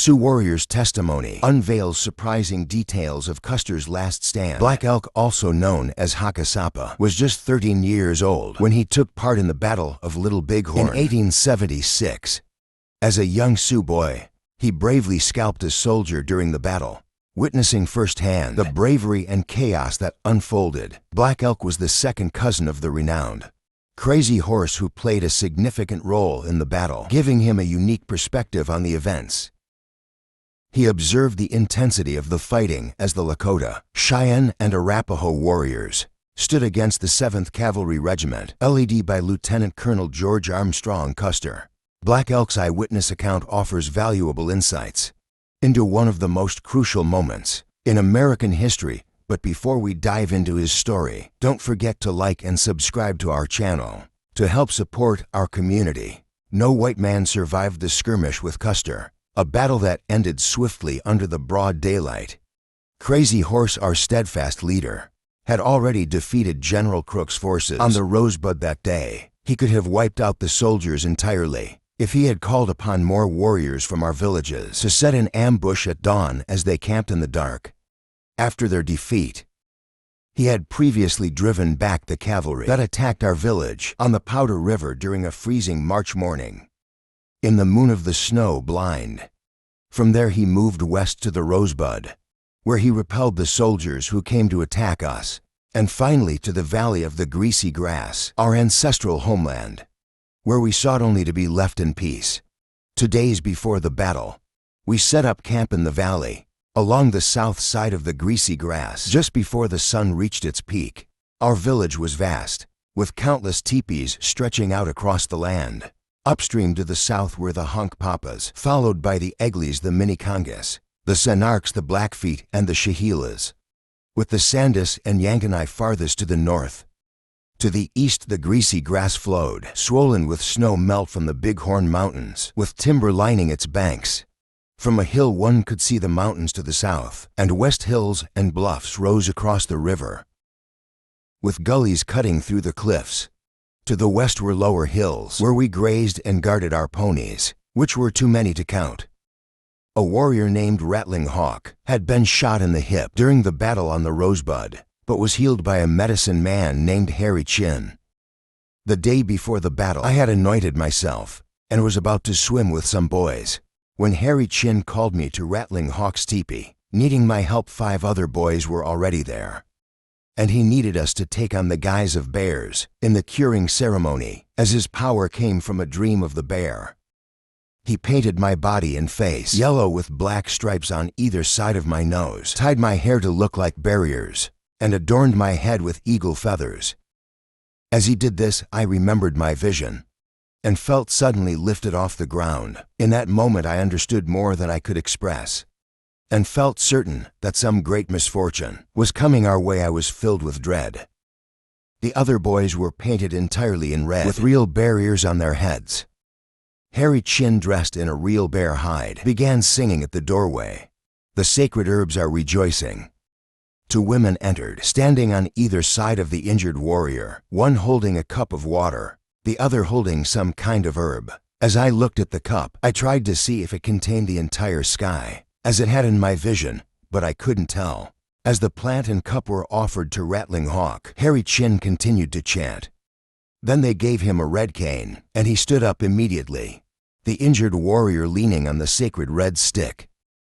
Sioux warrior's testimony unveils surprising details of Custer's last stand. Black Elk, also known as Hakasapa, was just 13 years old when he took part in the Battle of Little Bighorn in 1876. As a young Sioux boy, he bravely scalped a soldier during the battle, witnessing firsthand the bravery and chaos that unfolded. Black Elk was the second cousin of the renowned Crazy Horse, who played a significant role in the battle, giving him a unique perspective on the events. He observed the intensity of the fighting as the Lakota, Cheyenne, and Arapaho warriors stood against the 7th Cavalry Regiment, led by Lieutenant Colonel George Armstrong Custer. Black Elk's eyewitness account offers valuable insights into one of the most crucial moments in American history. But before we dive into his story, don't forget to like and subscribe to our channel to help support our community. No white man survived the skirmish with Custer, a battle that ended swiftly under the broad daylight. Crazy Horse, our steadfast leader, had already defeated General Crook's forces on the Rosebud that day. He could have wiped out the soldiers entirely if he had called upon more warriors from our villages to set an ambush at dawn as they camped in the dark. After their defeat, he had previously driven back the cavalry that attacked our village on the Powder River during a freezing March morning, in the moon of the snow blind. From there he moved west to the Rosebud, where he repelled the soldiers who came to attack us, and finally to the Valley of the Greasy Grass, our ancestral homeland, where we sought only to be left in peace. 2 days before the battle, we set up camp in the valley, along the south side of the Greasy Grass. Just before the sun reached its peak, our village was vast, with countless teepees stretching out across the land. Upstream to the south were the Hunkpapas, followed by the Egleys, the Minnecongas, the Snarks, the Blackfeet, and the Chehalis, with the Sandus and Yanktonai farthest to the north. To the east the Greasy Grass flowed, swollen with snow melt from the Bighorn Mountains, with timber lining its banks. From a hill one could see the mountains to the south, and west hills and bluffs rose across the river, with gullies cutting through the cliffs. To the west were lower hills, where we grazed and guarded our ponies, which were too many to count. A warrior named Rattling Hawk had been shot in the hip during the battle on the Rosebud, but was healed by a medicine man named Harry Chin. The day before the battle, I had anointed myself and was about to swim with some boys, when Harry Chin called me to Rattling Hawk's teepee. Needing my help, 5 other boys were already there, and he needed us to take on the guise of bears in the curing ceremony, as his power came from a dream of the bear. He painted my body and face yellow with black stripes on either side of my nose, tied my hair to look like barriers, and adorned my head with eagle feathers. As he did this, I remembered my vision and felt suddenly lifted off the ground. In that moment I understood more than I could express, and felt certain that some great misfortune was coming our way. I was filled with dread. The other boys were painted entirely in red, with real barriers on their heads. Harry Chin, dressed in a real bear hide, began singing at the doorway, "The sacred herbs are rejoicing." 2 women entered, standing on either side of the injured warrior, one holding a cup of water, the other holding some kind of herb. As I looked at the cup, I tried to see if it contained the entire sky, as it had in my vision, but I couldn't tell. As the plant and cup were offered to Rattling Hawk, Harry Chin continued to chant. Then they gave him a red cane, and he stood up immediately. The injured warrior, leaning on the sacred red stick,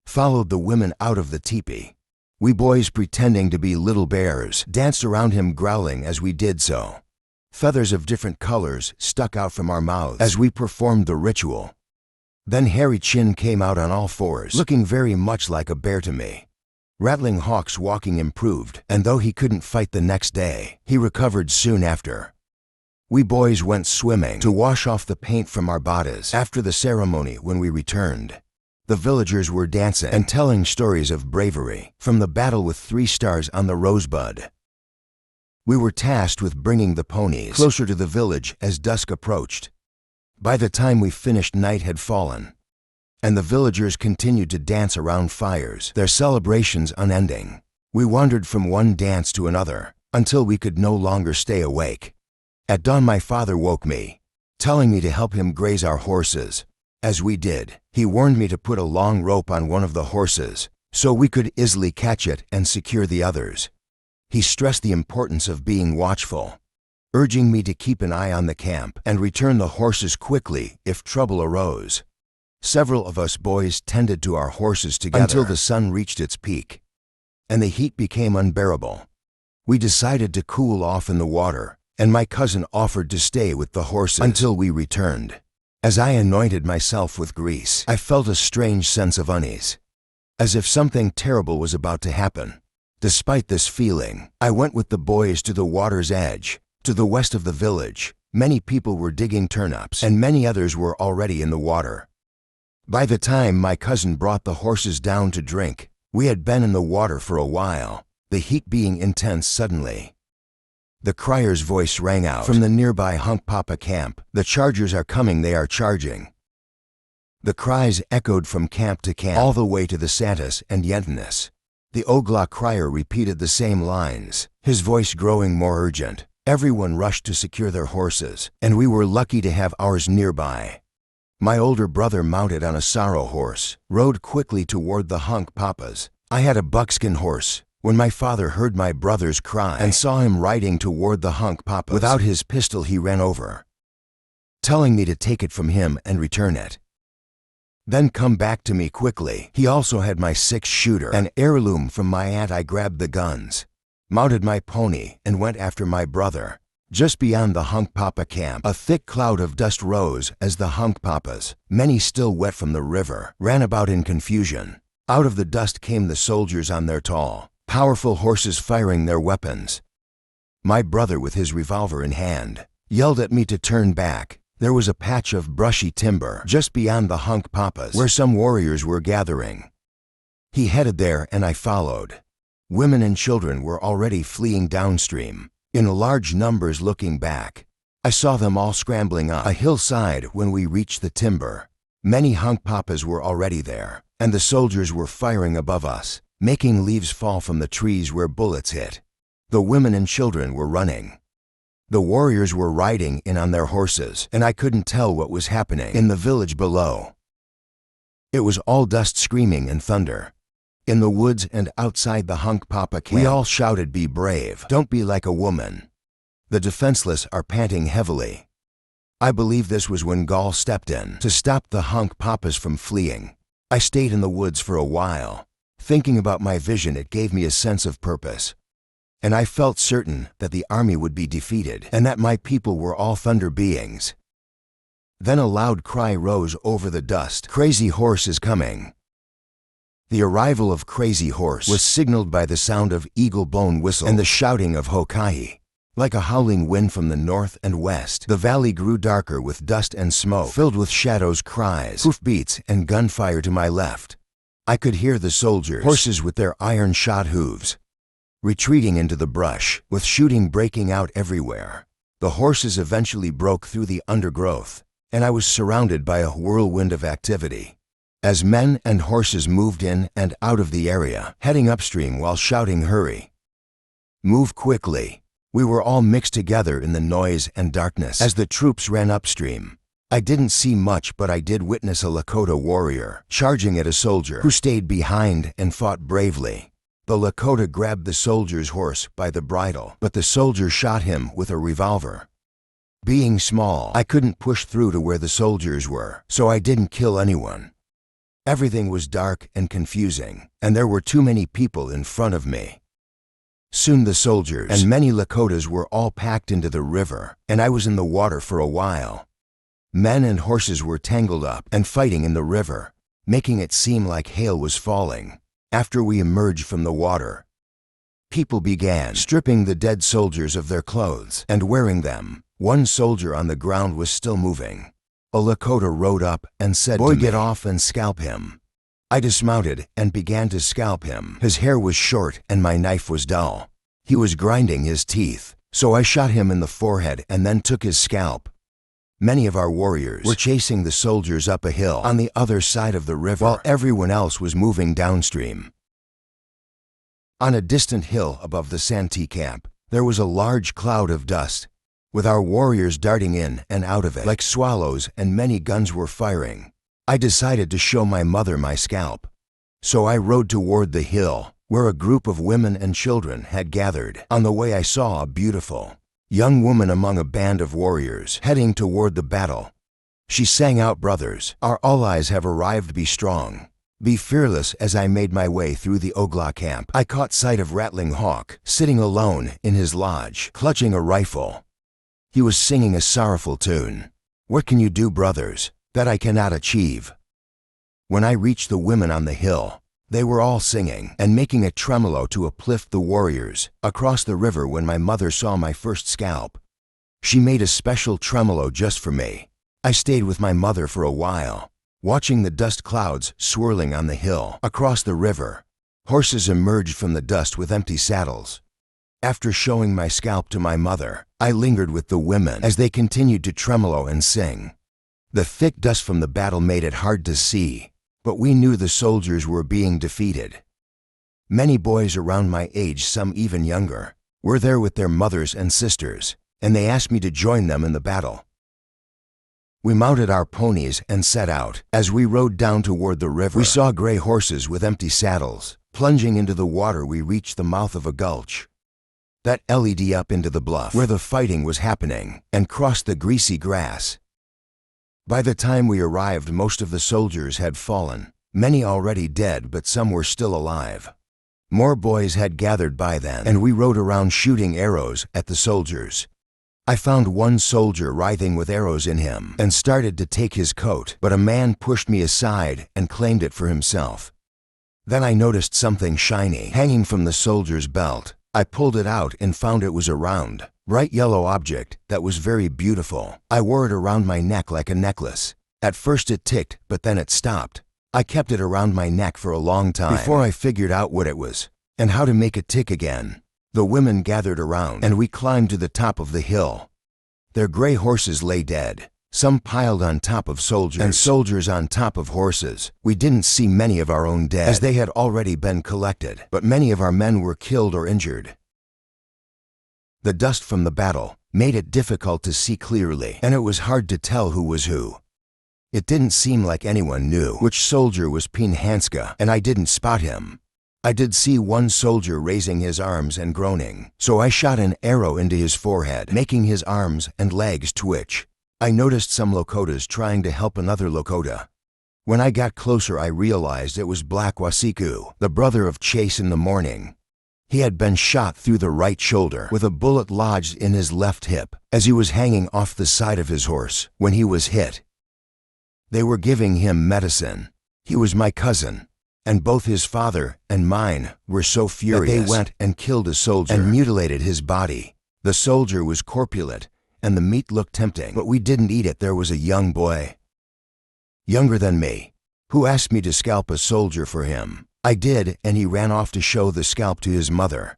followed the women out of the teepee. We boys, pretending to be little bears, danced around him, growling as we did so. Feathers of different colors stuck out from our mouths as we performed the ritual. Then Harry Chin came out on all fours, looking very much like a bear to me. Rattling Hawk's walking improved, and though he couldn't fight the next day, he recovered soon after. We boys went swimming to wash off the paint from our bodies. After the ceremony, when we returned, the villagers were dancing and telling stories of bravery from the battle with 3 stars on the Rosebud. We were tasked with bringing the ponies closer to the village as dusk approached. By the time we finished, night had fallen, and the villagers continued to dance around fires, their celebrations unending. We wandered from one dance to another until we could no longer stay awake. At dawn, my father woke me, telling me to help him graze our horses. As we did, he warned me to put a long rope on one of the horses, so we could easily catch it and secure the others. He stressed the importance of being watchful, urging me to keep an eye on the camp and return the horses quickly if trouble arose. Several of us boys tended to our horses together until the sun reached its peak, and the heat became unbearable. We decided to cool off in the water, and my cousin offered to stay with the horses until we returned. As I anointed myself with grease, I felt a strange sense of unease, as if something terrible was about to happen. Despite this feeling, I went with the boys to the water's edge, to the west of the village. Many people were digging turnips, and many others were already in the water. By the time my cousin brought the horses down to drink, we had been in the water for a while, the heat being intense suddenly. The crier's voice rang out from the nearby Hunkpapa camp. "The chargers are coming, they are charging." The cries echoed from camp to camp, all the way to the Santis and Yentinus. The Ogla crier repeated the same lines, his voice growing more urgent. Everyone rushed to secure their horses, and we were lucky to have ours nearby. My older brother, mounted on a sorrow horse, rode quickly toward the Hunkpapas. I had a buckskin horse. When my father heard my brother's cry and saw him riding toward the Hunkpapas without his pistol, he ran over, telling me to take it from him and return it. Then come back to me quickly. He also had my 6-shooter, an heirloom from my aunt. I grabbed the guns, mounted my pony, and went after my brother. Just beyond the Hunkpapa camp, a thick cloud of dust rose as the Hunkpapas, many still wet from the river, ran about in confusion. Out of the dust came the soldiers on their tall, powerful horses, firing their weapons. My brother, with his revolver in hand, yelled at me to turn back. There was a patch of brushy timber just beyond the Hunkpapas where some warriors were gathering. He headed there and I followed. Women and children were already fleeing downstream, in large numbers. Looking back, I saw them all scrambling up a hillside when we reached the timber. Many Hunkpapas were already there, and the soldiers were firing above us, making leaves fall from the trees where bullets hit. The women and children were running. The warriors were riding in on their horses, and I couldn't tell what was happening in the village below. It was all dust, screaming, and thunder. In the woods and outside the Hunkpapa camp, we all shouted, "Be brave, don't be like a woman. The defenseless are panting heavily." I believe this was when Gaul stepped in to stop the Hunkpapas from fleeing. I stayed in the woods for a while. Thinking about my vision, it gave me a sense of purpose. And I felt certain that the army would be defeated and that my people were all thunder beings. Then a loud cry rose over the dust. "Crazy Horse is coming." The arrival of Crazy Horse was signaled by the sound of eagle-blown whistle and the shouting of Hokai. Like a howling wind from the north and west, the valley grew darker with dust and smoke, filled with shadows, cries, hoofbeats, and gunfire to my left. I could hear the soldiers' horses with their iron-shod hooves, retreating into the brush, with shooting breaking out everywhere. The horses eventually broke through the undergrowth, and I was surrounded by a whirlwind of activity. As men and horses moved in and out of the area, heading upstream while shouting, "Hurry! Move quickly!" We were all mixed together in the noise and darkness as the troops ran upstream. I didn't see much, but I did witness a Lakota warrior charging at a soldier who stayed behind and fought bravely. The Lakota grabbed the soldier's horse by the bridle, but the soldier shot him with a revolver. Being small, I couldn't push through to where the soldiers were, so I didn't kill anyone. Everything was dark and confusing, and there were too many people in front of me. Soon the soldiers and many Lakotas were all packed into the river, and I was in the water for a while. Men and horses were tangled up and fighting in the river, making it seem like hail was falling. After we emerged from the water, people began stripping the dead soldiers of their clothes and wearing them. One soldier on the ground was still moving. A Lakota rode up and said, "Boy, get off and scalp him." I dismounted and began to scalp him. His hair was short and my knife was dull. He was grinding his teeth, so I shot him in the forehead and then took his scalp. Many of our warriors were chasing the soldiers up a hill on the other side of the river, while everyone else was moving downstream. On a distant hill above the Santee camp, there was a large cloud of dust, with our warriors darting in and out of it like swallows, and many guns were firing. I decided to show my mother my scalp. So I rode toward the hill, where a group of women and children had gathered. On the way I saw a beautiful young woman among a band of warriors heading toward the battle. She sang out, "Brothers, our allies have arrived, be strong. Be fearless." As I made my way through the Oglala camp, I caught sight of Rattling Hawk, sitting alone in his lodge, clutching a rifle. He was singing a sorrowful tune. "What can you do, brothers, that I cannot achieve?" When I reached the women on the hill, they were all singing and making a tremolo to uplift the warriors across the river. When my mother saw my first scalp, she made a special tremolo just for me. I stayed with my mother for a while, watching the dust clouds swirling on the hill. Across the river, horses emerged from the dust with empty saddles. After showing my scalp to my mother, I lingered with the women as they continued to tremolo and sing. The thick dust from the battle made it hard to see, but we knew the soldiers were being defeated. Many boys around my age, some even younger, were there with their mothers and sisters, and they asked me to join them in the battle. We mounted our ponies and set out. As we rode down toward the river, we saw gray horses with empty saddles. Plunging into the water, we reached the mouth of a gulch that led up into the bluff where the fighting was happening, and crossed the greasy grass. By the time we arrived, most of the soldiers had fallen, many already dead, but some were still alive. More boys had gathered by then, and we rode around shooting arrows at the soldiers. I found one soldier writhing with arrows in him and started to take his coat, but a man pushed me aside and claimed it for himself. Then I noticed something shiny hanging from the soldier's belt. I pulled it out and found it was a round, bright yellow object that was very beautiful. I wore it around my neck like a necklace. At first it ticked, but then it stopped. I kept it around my neck for a long time before I figured out what it was and how to make it tick again. The women gathered around, and we climbed to the top of the hill. Their gray horses lay dead, some piled on top of soldiers, and soldiers on top of horses. We didn't see many of our own dead, as they had already been collected, but many of our men were killed or injured. The dust from the battle made it difficult to see clearly, and it was hard to tell who was who. It didn't seem like anyone knew which soldier was Pinhanska, and I didn't spot him. I did see one soldier raising his arms and groaning, so I shot an arrow into his forehead, making his arms and legs twitch. I noticed some Lakotas trying to help another Lakota. When I got closer, I realized it was Black Wasiku, the brother of Chase in the morning. He had been shot through the right shoulder with a bullet lodged in his left hip as he was hanging off the side of his horse when he was hit. They were giving him medicine. He was my cousin, and both his father and mine were so furious that they went and killed a soldier and mutilated his body. The soldier was corpulent, and the meat looked tempting, but we didn't eat it. There was a young boy, younger than me, who asked me to scalp a soldier for him. I did, and he ran off to show the scalp to his mother.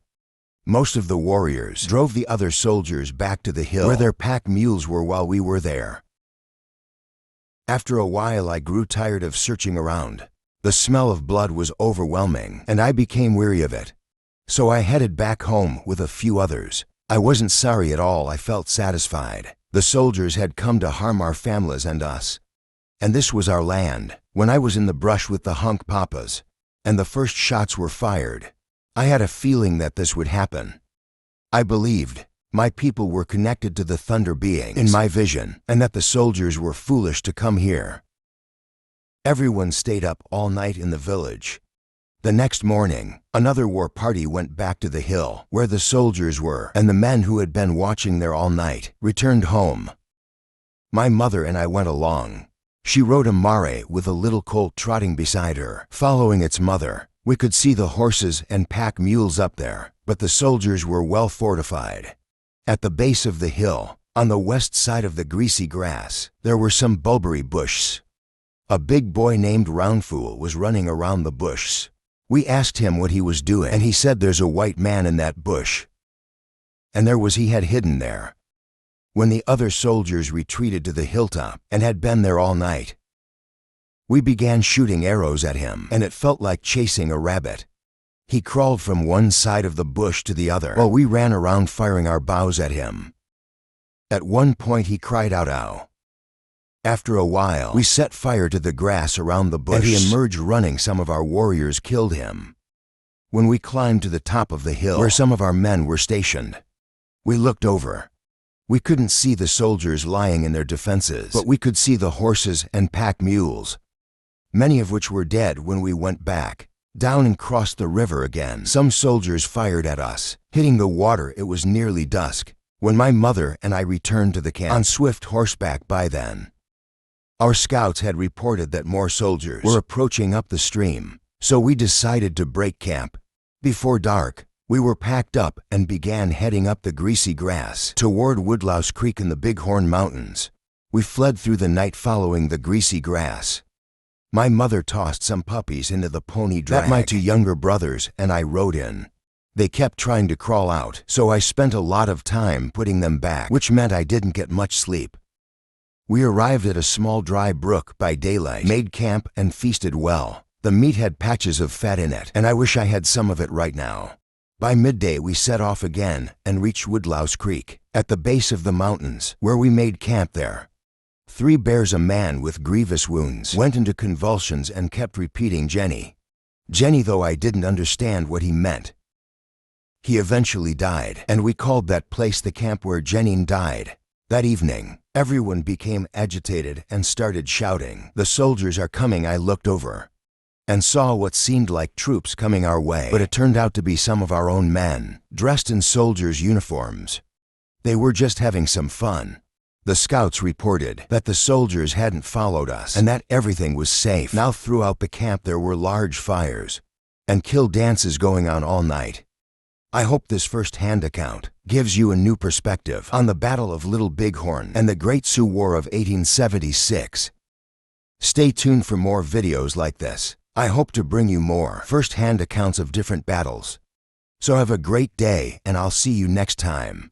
Most of the warriors drove the other soldiers back to the hill where their pack mules were while we were there. After a while, I grew tired of searching around. The smell of blood was overwhelming, and I became weary of it. So I headed back home with a few others. I wasn't sorry at all. I felt satisfied. The soldiers had come to harm our families and us, and this was our land. When I was in the brush with the hunk papas, and the first shots were fired, I had a feeling that this would happen. I believed my people were connected to the thunder beings in my vision, and that the soldiers were foolish to come here. Everyone stayed up all night in the village. The next morning, another war party went back to the hill where the soldiers were, and the men who had been watching there all night returned home. My mother and I went along. She rode a mare with a little colt trotting beside her, following its mother. We could see the horses and pack mules up there, but the soldiers were well fortified. At the base of the hill, on the west side of the greasy grass, there were some bulberry bushes. A big boy named Roundfool was running around the bushes. We asked him what he was doing, and he said there's a white man in that bush. And there was he had hidden there. When the other soldiers retreated to the hilltop and had been there all night, we began shooting arrows at him, and it felt like chasing a rabbit. He crawled from one side of the bush to the other while we ran around firing our bows at him. At one point he cried out, "Ow!" After a while, we set fire to the grass around the bush, and he emerged running. Some of our warriors killed him. When we climbed to the top of the hill where some of our men were stationed, we looked over. We couldn't see the soldiers lying in their defenses, but we could see the horses and pack mules, many of which were dead. When we went back down and crossed the river again, some soldiers fired at us, hitting the water. It was nearly dusk when my mother and I returned to the camp on swift horseback. By then, our scouts had reported that more soldiers were approaching up the stream, so we decided to break camp. Before dark, we were packed up and began heading up the greasy grass toward Woodlouse Creek in the Bighorn Mountains. We fled through the night following the greasy grass. My mother tossed some puppies into the pony drag that my two younger brothers and I rode in. They kept trying to crawl out, so I spent a lot of time putting them back, which meant I didn't get much sleep. We arrived at a small dry brook by daylight, made camp, and feasted well. The meat had patches of fat in it, and I wish I had some of it right now. By midday, we set off again and reached Woodlouse Creek, at the base of the mountains, where we made camp there. 3 bears, a man with grievous wounds, went into convulsions and kept repeating Jenny, Jenny, though I didn't understand what he meant. He eventually died, and we called that place the camp where Jenny died. That evening, everyone became agitated and started shouting, "The soldiers are coming!" I looked over and saw what seemed like troops coming our way, but it turned out to be some of our own men, dressed in soldiers' uniforms. They were just having some fun. The scouts reported that the soldiers hadn't followed us and that everything was safe. Now throughout the camp there were large fires and kill dances going on all night. I hope this first-hand account gives you a new perspective on the Battle of Little Bighorn and the Great Sioux War of 1876. Stay tuned for more videos like this. I hope to bring you more first-hand accounts of different battles. So have a great day, and I'll see you next time.